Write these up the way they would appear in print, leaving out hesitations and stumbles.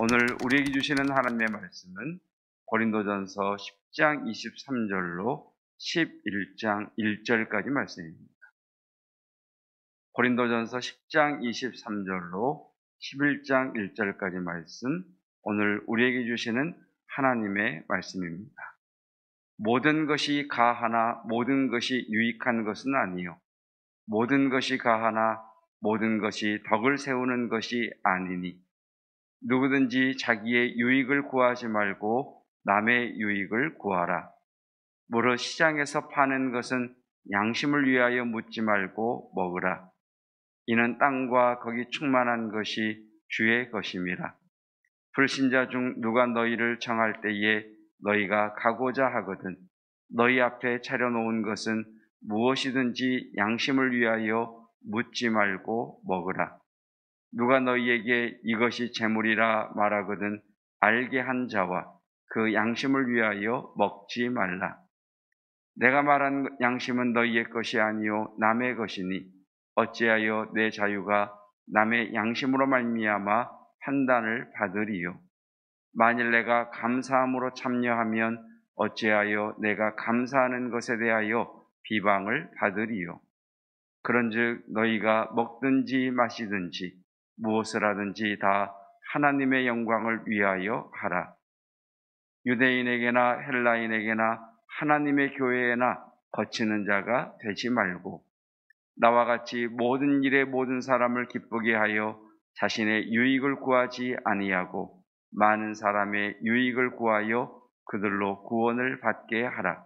오늘 우리에게 주시는 하나님의 말씀은 고린도전서 10장 23절로 11장 1절까지 말씀입니다. 고린도전서 10장 23절로 11장 1절까지 말씀, 오늘 우리에게 주시는 하나님의 말씀입니다. 모든 것이 가하나 모든 것이 유익한 것은 아니요, 모든 것이 가하나 모든 것이 덕을 세우는 것이 아니니, 누구든지 자기의 유익을 구하지 말고 남의 유익을 구하라. 무릇 시장에서 파는 것은 양심을 위하여 묻지 말고 먹으라. 이는 땅과 거기 충만한 것이 주의 것임이라. 불신자 중 누가 너희를 정할 때에 너희가 가고자 하거든 너희 앞에 차려놓은 것은 무엇이든지 양심을 위하여 묻지 말고 먹으라. 누가 너희에게 이것이 재물이라 말하거든 알게 한 자와 그 양심을 위하여 먹지 말라. 내가 말한 양심은 너희의 것이 아니요 남의 것이니 어찌하여 내 자유가 남의 양심으로 말미암아 판단을 받으리요. 만일 내가 감사함으로 참여하면 어찌하여 내가 감사하는 것에 대하여 비방을 받으리요. 그런즉 너희가 먹든지 마시든지 무엇을 하든지 다 하나님의 영광을 위하여 하라. 유대인에게나 헬라인에게나 하나님의 교회에나 거치는 자가 되지 말고 나와 같이 모든 일에 모든 사람을 기쁘게 하여 자신의 유익을 구하지 아니하고 많은 사람의 유익을 구하여 그들로 구원을 받게 하라.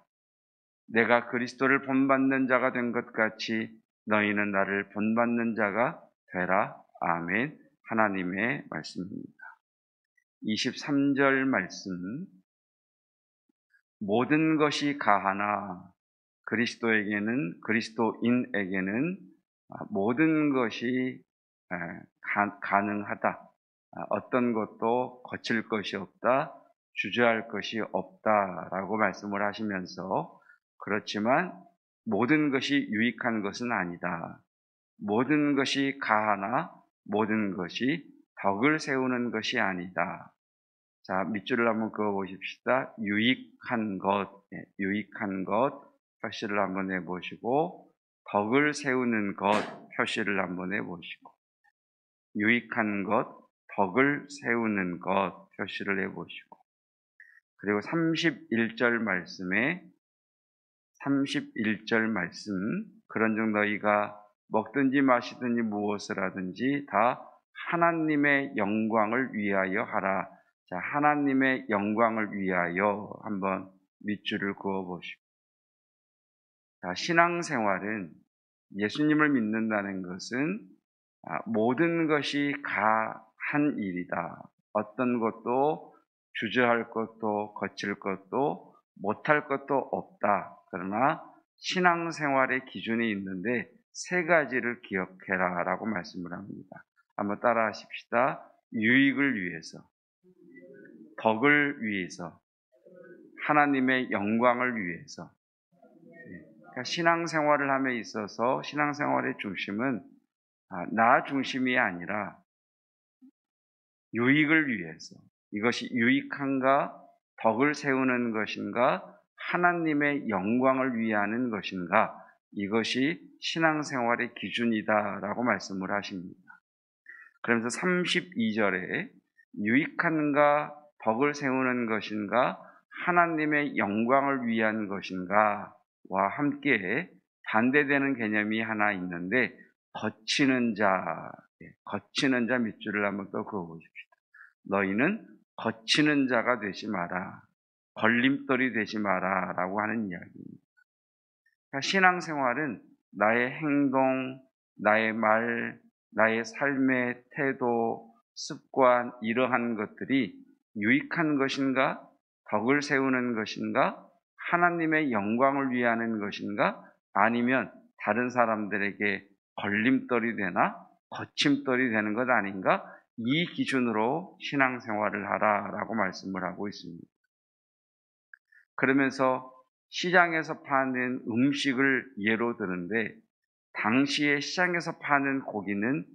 내가 그리스도를 본받는 자가 된 것 같이 너희는 나를 본받는 자가 되라. 아멘. 하나님의 말씀입니다. 23절 말씀, 모든 것이 가하나 그리스도인에게는 모든 것이 가능하다. 어떤 것도 거칠 것이 없다, 주저할 것이 없다라고 말씀을 하시면서, 그렇지만 모든 것이 유익한 것은 아니다. 모든 것이 가하나 모든 것이 덕을 세우는 것이 아니다. 자, 밑줄을 한번 그어 보십시다. 유익한 것 표시를 한번 해보시고, 덕을 세우는 것 표시를 한번 해보시고, 유익한 것, 덕을 세우는 것 표시를 해보시고, 그리고 31절 말씀, 그런즉 너희가 먹든지 마시든지 무엇을 하든지 다 하나님의 영광을 위하여 하라. 자, 하나님의 영광을 위하여 한번 밑줄을 그어 보시고, 자, 신앙생활은 예수님을 믿는다는 것은 모든 것이 가한 일이다. 어떤 것도 주저할 것도 거칠 것도 못할 것도 없다. 그러나 신앙생활의 기준이 있는데 세 가지를 기억해라 라고 말씀을 합니다. 한번 따라 하십시다. 유익을 위해서, 덕을 위해서, 하나님의 영광을 위해서. 그러니까 신앙생활을 함에 있어서 신앙생활의 중심은 나 중심이 아니라 유익을 위해서, 이것이 유익한가, 덕을 세우는 것인가, 하나님의 영광을 위하는 것인가, 이것이 신앙생활의 기준이다라고 말씀을 하십니다. 그러면서 32절에 유익한가, 덕을 세우는 것인가, 하나님의 영광을 위한 것인가와 함께 반대되는 개념이 하나 있는데, 거치는 자 밑줄을 한번 또 그어보십시다. 너희는 거치는 자가 되지 마라, 걸림돌이 되지 마라 라고 하는 이야기입니다. 그러니까 신앙생활은 나의 행동, 나의 말, 나의 삶의 태도, 습관, 이러한 것들이 유익한 것인가, 덕을 세우는 것인가, 하나님의 영광을 위하는 것인가, 아니면 다른 사람들에게 걸림돌이 되나 거침돌이 되는 것 아닌가, 이 기준으로 신앙생활을 하라라고 말씀을 하고 있습니다. 그러면서 시장에서 파는 음식을 예로 드는데, 당시에 시장에서 파는 고기는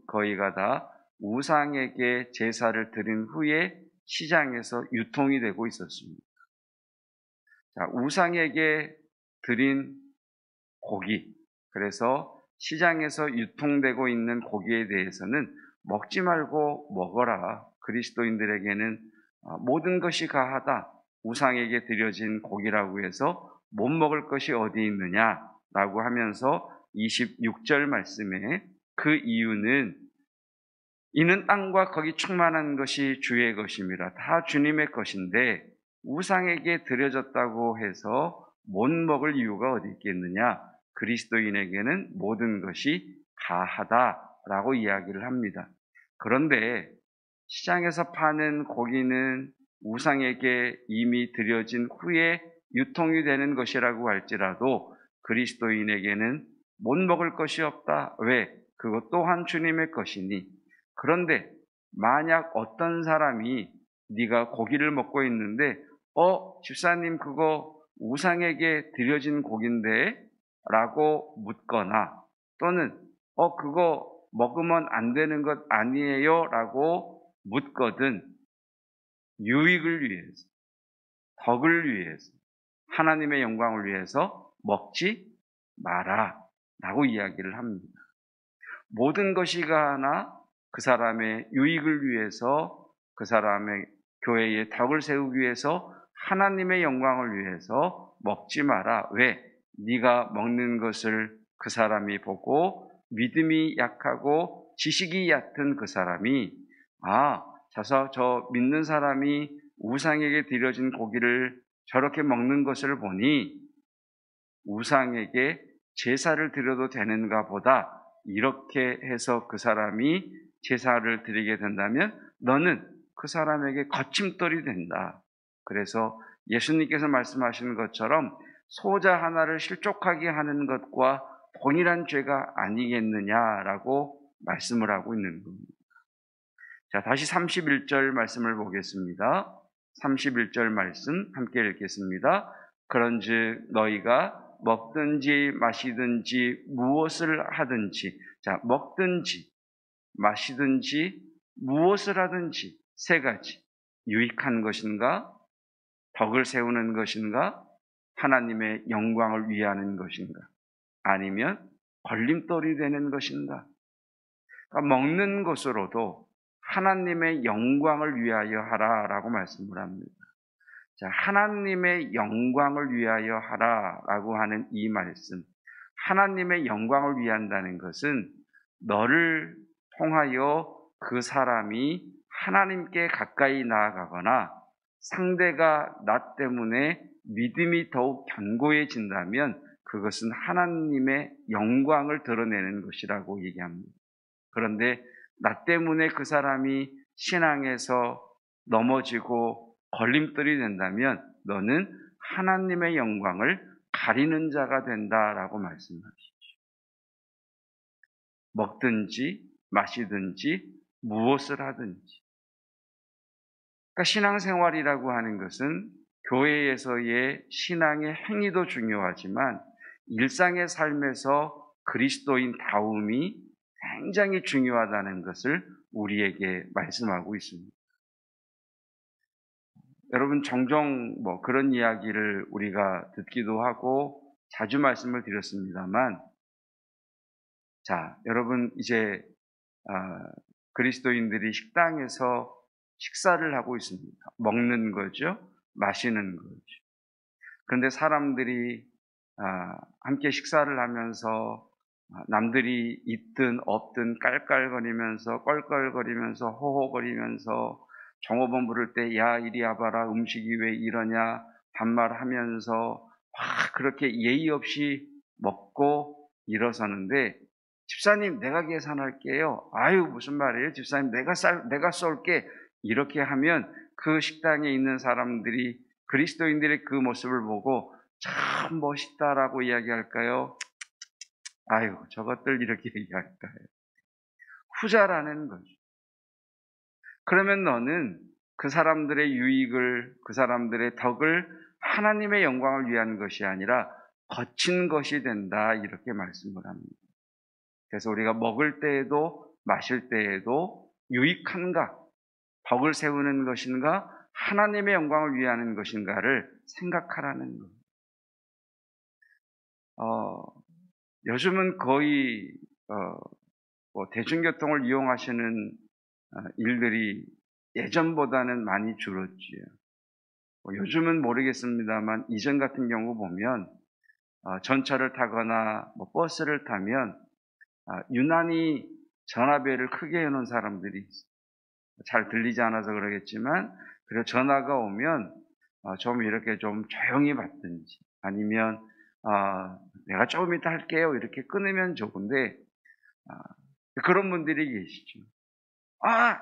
거의가 다 우상에게 제사를 드린 후에 시장에서 유통이 되고 있었습니다. 자, 우상에게 드린 고기, 그래서 시장에서 유통되고 있는 고기에 대해서는 먹지 말고 먹어라. 그리스도인들에게는 모든 것이 가하다. 우상에게 드려진 고기라고 해서 못 먹을 것이 어디 있느냐라고 하면서 26절 말씀에 그 이유는 이는 땅과 거기 충만한 것이 주의 것임이라. 다 주님의 것인데 우상에게 드려졌다고 해서 못 먹을 이유가 어디 있겠느냐. 그리스도인에게는 모든 것이 가하다라고 이야기를 합니다. 그런데 시장에서 파는 고기는 우상에게 이미 드려진 후에 유통이 되는 것이라고 할지라도 그리스도인에게는 못 먹을 것이 없다. 왜? 그것 또한 주님의 것이니. 그런데 만약 어떤 사람이 네가 고기를 먹고 있는데 집사님 그거 우상에게 드려진 고기인데 라고 묻거나 또는 그거 먹으면 안 되는 것 아니에요 라고 묻거든 유익을 위해서, 덕을 위해서, 하나님의 영광을 위해서 먹지 마라 라고 이야기를 합니다. 모든 것이 가하나 그 사람의 유익을 위해서, 그 사람의 교회의 덕을 세우기 위해서, 하나님의 영광을 위해서 먹지 마라. 왜? 네가 먹는 것을 그 사람이 보고 믿음이 약하고 지식이 얕은 그 사람이 저 믿는 사람이 우상에게 드려진 고기를 저렇게 먹는 것을 보니 우상에게 제사를 드려도 되는가 보다. 이렇게 해서 그 사람이 제사를 드리게 된다면 너는 그 사람에게 거침돌이 된다. 그래서 예수님께서 말씀하시는 것처럼 소자 하나를 실족하게 하는 것과 동일한 죄가 아니겠느냐라고 말씀을 하고 있는 겁니다. 자, 다시 31절 말씀을 보겠습니다. 31절 말씀 함께 읽겠습니다. 그런즉 너희가 먹든지 마시든지 무엇을 하든지, 자, 먹든지 마시든지 무엇을 하든지 세 가지. 유익한 것인가? 덕을 세우는 것인가? 하나님의 영광을 위하는 것인가? 아니면 걸림돌이 되는 것인가? 그러니까 먹는 것으로도 하나님의 영광을 위하여 하라라고 말씀을 합니다. 자, 하나님의 영광을 위하여 하라라고 하는 이 말씀, 하나님의 영광을 위한다는 것은 너를 통하여 그 사람이 하나님께 가까이 나아가거나 상대가 나 때문에 믿음이 더욱 견고해진다면 그것은 하나님의 영광을 드러내는 것이라고 얘기합니다. 그런데 나 때문에 그 사람이 신앙에서 넘어지고 걸림돌이 된다면 너는 하나님의 영광을 가리는 자가 된다라고 말씀하시죠. 먹든지 마시든지 무엇을 하든지. 그러니까 신앙생활이라고 하는 것은 교회에서의 신앙의 행위도 중요하지만 일상의 삶에서 그리스도인다움이 굉장히 중요하다는 것을 우리에게 말씀하고 있습니다. 여러분 종종 그런 이야기를 우리가 듣기도 하고 자주 말씀을 드렸습니다만, 자, 여러분 이제 그리스도인들이 식당에서 식사를 하고 있습니다. 먹는 거죠, 마시는 거죠. 그런데 사람들이 함께 식사를 하면서 남들이 있든 없든 깔깔거리면서 껄껄거리면서 호호거리면서 종업원 부를 때 야 이리 와봐라 음식이 왜 이러냐 반말하면서 그렇게 예의 없이 먹고 일어서는데 집사님 내가 계산할게요. 아유 무슨 말이에요 집사님 내가 쏠게. 이렇게 하면 그 식당에 있는 사람들이 그리스도인들의 그 모습을 보고 참 멋있다라고 이야기할까요? 아유 저것들 이렇게 얘기할까요? 후자라는 거죠. 그러면 너는 그 사람들의 유익을, 그 사람들의 덕을 하나님의 영광을 위한 것이 아니라 거친 것이 된다 이렇게 말씀을 합니다. 그래서 우리가 먹을 때에도 마실 때에도 유익한가, 덕을 세우는 것인가, 하나님의 영광을 위하는 것인가를 생각하라는 것. 요즘은 거의 대중교통을 이용하시는 일들이 예전보다는 많이 줄었지요. 요즘은 모르겠습니다만 이전 같은 경우 보면 전철을 타거나 버스를 타면 유난히 전화벨을 크게 여는 사람들이 있어요. 잘 들리지 않아서 그러겠지만, 그리고 전화가 오면 좀 이렇게 좀 조용히 받든지, 아니면 내가 조금 이따 할게요 이렇게 끊으면 좋은데, 그런 분들이 계시죠.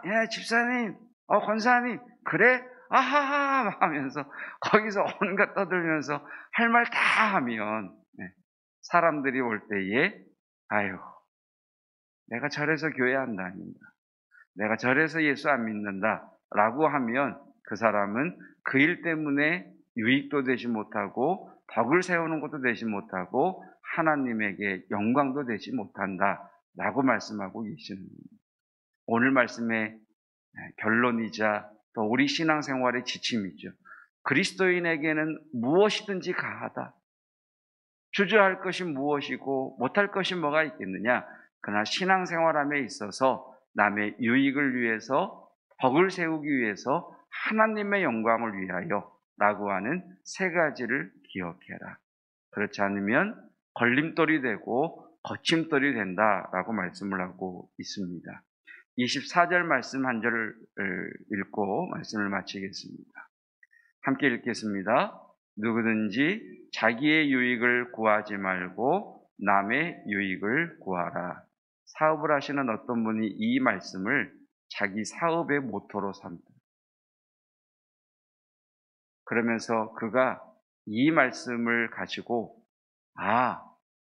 예, 집사님, 권사님, 그래? 아하하 하면서 거기서 온갖 떠들면서 할 말 다 하면, 사람들이 올 때에 아유, 내가 저래서 교회 안 다닌다, 내가 저래서 예수 안 믿는다 라고 하면 그 사람은 그 일 때문에 유익도 되지 못하고 덕을 세우는 것도 되지 못하고 하나님에게 영광도 되지 못한다 라고 말씀하고 계시는 겁니다. 오늘 말씀의 결론이자 또 우리 신앙생활의 지침이죠. 그리스도인에게는 무엇이든지 가하다. 주저할 것이 무엇이고 못할 것이 뭐가 있겠느냐. 그러나 신앙생활함에 있어서 남의 유익을 위해서, 덕을 세우기 위해서, 하나님의 영광을 위하여 라고 하는 세 가지를 기억해라. 그렇지 않으면 걸림돌이 되고 거침돌이 된다라고 말씀을 하고 있습니다. 24절 말씀 한 절을 읽고 말씀을 마치겠습니다. 함께 읽겠습니다. 누구든지 자기의 유익을 구하지 말고 남의 유익을 구하라. 사업을 하시는 어떤 분이 이 말씀을 자기 사업의 모토로 삼다. 그러면서 그가 이 말씀을 가지고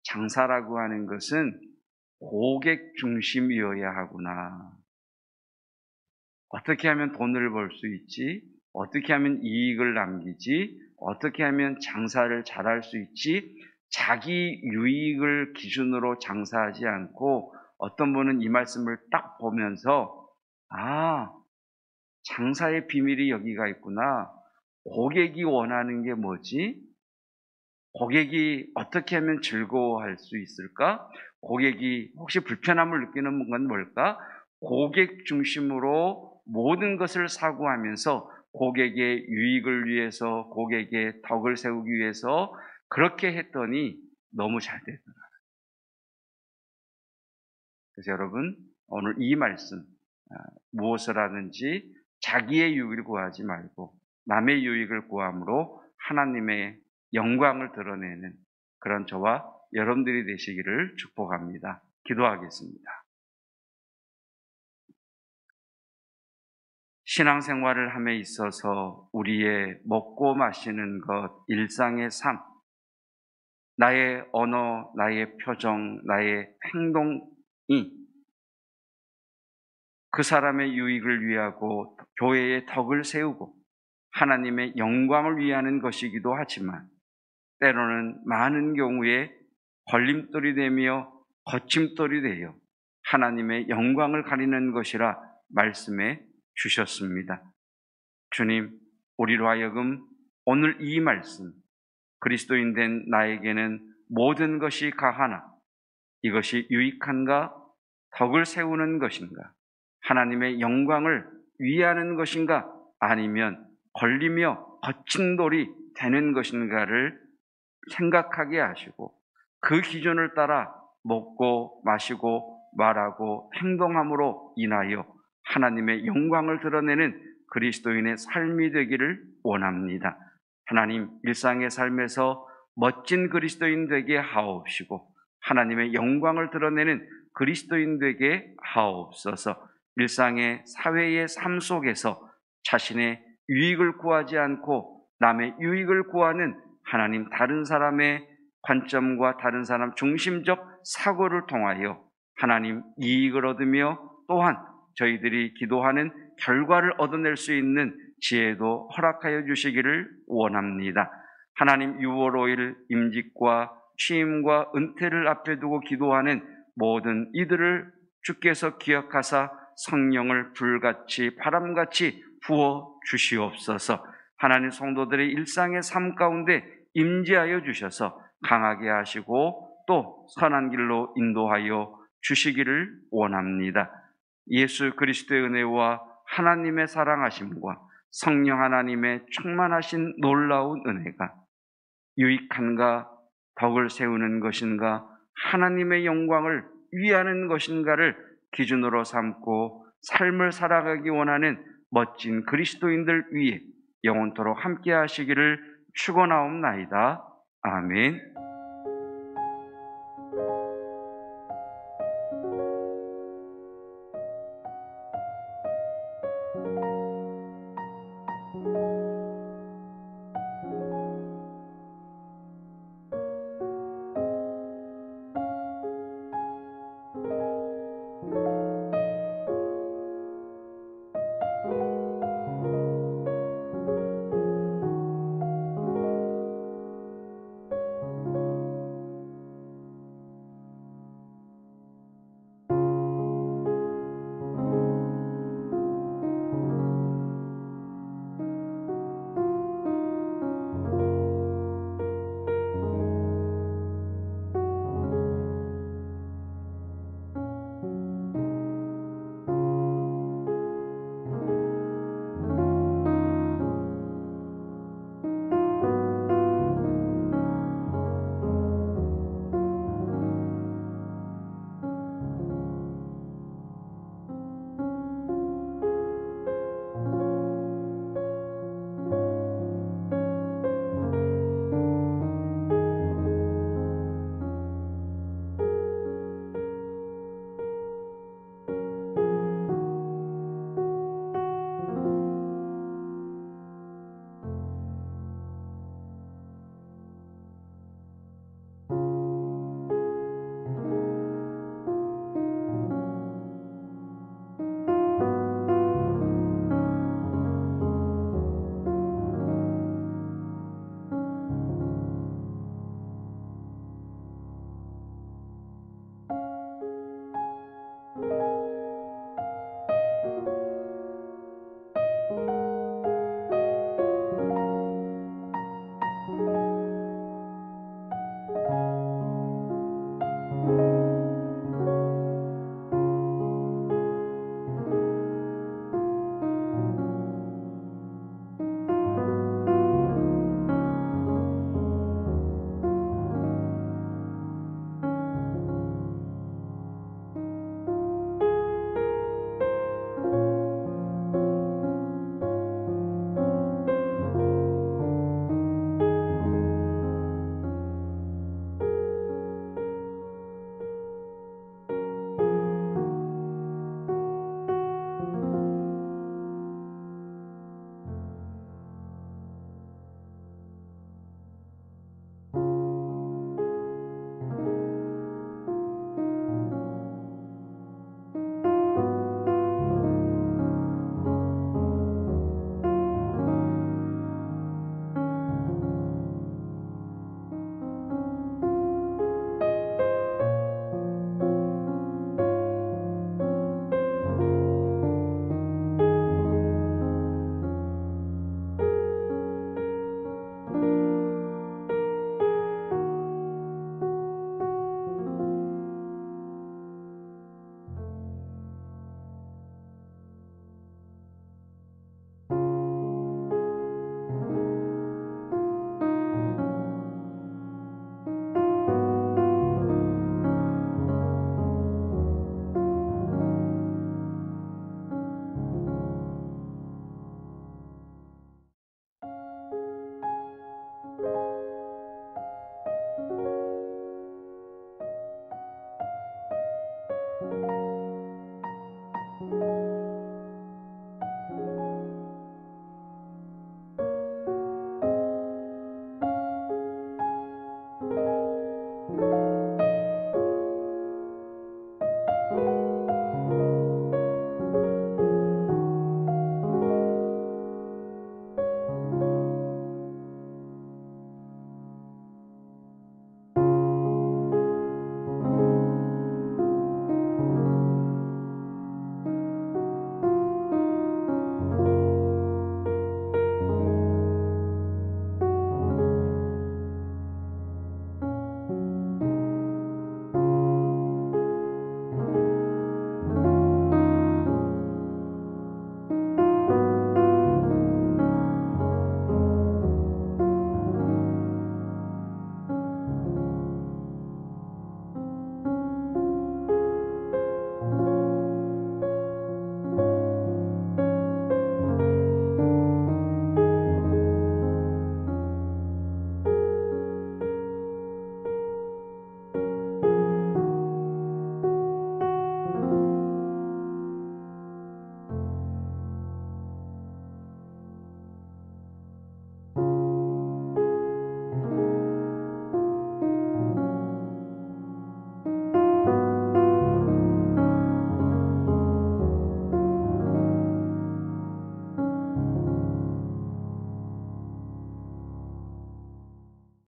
장사라고 하는 것은 고객 중심이어야 하구나. 어떻게 하면 돈을 벌 수 있지? 어떻게 하면 이익을 남기지? 어떻게 하면 장사를 잘할 수 있지? 자기 유익을 기준으로 장사하지 않고 어떤 분은 이 말씀을 딱 보면서 장사의 비밀이 여기가 있구나. 고객이 원하는 게 뭐지? 고객이 어떻게 하면 즐거워할 수 있을까? 고객이 혹시 불편함을 느끼는 건 뭘까? 고객 중심으로 모든 것을 사고하면서 고객의 유익을 위해서, 고객의 덕을 세우기 위해서 그렇게 했더니 너무 잘 되더라. 그래서 여러분, 오늘 이 말씀, 무엇을 하든지 자기의 유익을 구하지 말고 남의 유익을 구함으로 하나님의 영광을 드러내는 그런 저와 여러분들이 되시기를 축복합니다. 기도하겠습니다. 신앙생활을 함에 있어서 우리의 먹고 마시는 것, 일상의 삶, 나의 언어, 나의 표정, 나의 행동이 그 사람의 유익을 위하고 교회의 덕을 세우고 하나님의 영광을 위하는 것이기도 하지만 때로는 많은 경우에 걸림돌이 되며 거침돌이 되어 하나님의 영광을 가리는 것이라 말씀해 주셨습니다. 주님, 우리로 하여금 오늘 이 말씀, 그리스도인 된 나에게는 모든 것이 가하나 이것이 유익한가, 덕을 세우는 것인가, 하나님의 영광을 위하는 것인가, 아니면 걸리며 거친 돌이 되는 것인가를 생각하게 하시고 그 기준을 따라 먹고 마시고 말하고 행동함으로 인하여 하나님의 영광을 드러내는 그리스도인의 삶이 되기를 원합니다. 하나님, 일상의 삶에서 멋진 그리스도인 되게 하옵시고 하나님의 영광을 드러내는 그리스도인 되게 하옵소서. 일상의 사회의 삶 속에서 자신의 유익을 구하지 않고 남의 유익을 구하는 하나님, 다른 사람의 관점과 다른 사람 중심적 사고를 통하여 하나님 이익을 얻으며 또한 저희들이 기도하는 결과를 얻어낼 수 있는 지혜도 허락하여 주시기를 원합니다. 하나님, 6월 5일 임직과 취임과 은퇴를 앞에 두고 기도하는 모든 이들을 주께서 기억하사 성령을 불같이 바람같이 부어 주시옵소서. 하나님 성도들의 일상의 삶 가운데 임재하여 주셔서 강하게 하시고 또 선한 길로 인도하여 주시기를 원합니다. 예수 그리스도의 은혜와 하나님의 사랑하심과 성령 하나님의 충만하신 놀라운 은혜가 유익한가, 덕을 세우는 것인가, 하나님의 영광을 위하는 것인가를 기준으로 삼고 삶을 살아가기 원하는 멋진 그리스도인들 위해 영원토록 함께 하시기를 축원하옵나이다. 아멘.